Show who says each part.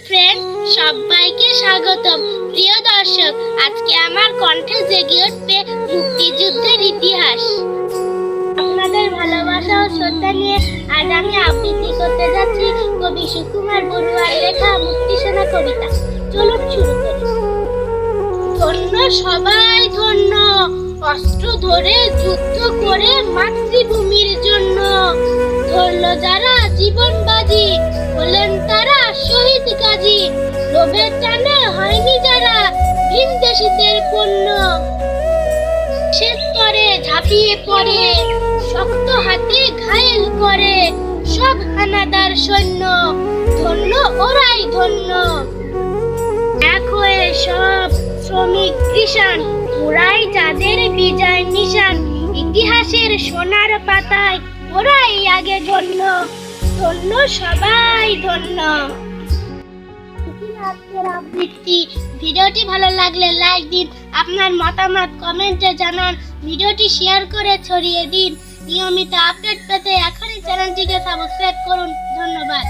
Speaker 1: Friend, সবাইকে স্বাগতম। প্রিয় দর্শক, আজকে আমার কণ্ঠে জেগে উঠবে মুক্তিযুদ্ধের ইতিহাস। আপনাদের ভালোবাসা ও শ্রদ্ধা নিয়ে আজ আমি আবৃত্তি করতে যাচ্ছি কবি সুকুমার বড়ুয়ার লেখা মুক্তিসেনা কবিতা। চলুন শুরু করি। ধন্য সবাই ধন্য, অস্ত্র ধরে যুদ্ধ করে মাতৃভূমির জন্য। ধরল যারা জীবন বাজি, হলেন তারা শহীদ গাজী। লোভের টানে হয়নি যারা ভিনদেশীদের পণ্য। শেষ করে ঝাঁপিয়ে পড়ে, শক্ত হাতে ঘায়েল করে সব হানাদার সৈন্য। ধন্য ওরাই ধন্য। এক হয়ে সব শ্রমিক কৃষাণ, ওরাই যাদের বিজয় নিশান। ইতিহাসের সোনার পাতায় ওরাই আগে ধন্য। ধন্য সবাই ধন্য। আজকের আবৃত্তি। ভিডিওটি ভালো লাগলে লাইক দিন, আপনার মতামত কমেন্টে জানান, ভিডিওটি শেয়ার করে ছড়িয়ে দিন। নিয়মিত আপডেট পেতে এখনই চ্যানেলটিকে সাবস্ক্রাইব করুন। ধন্যবাদ।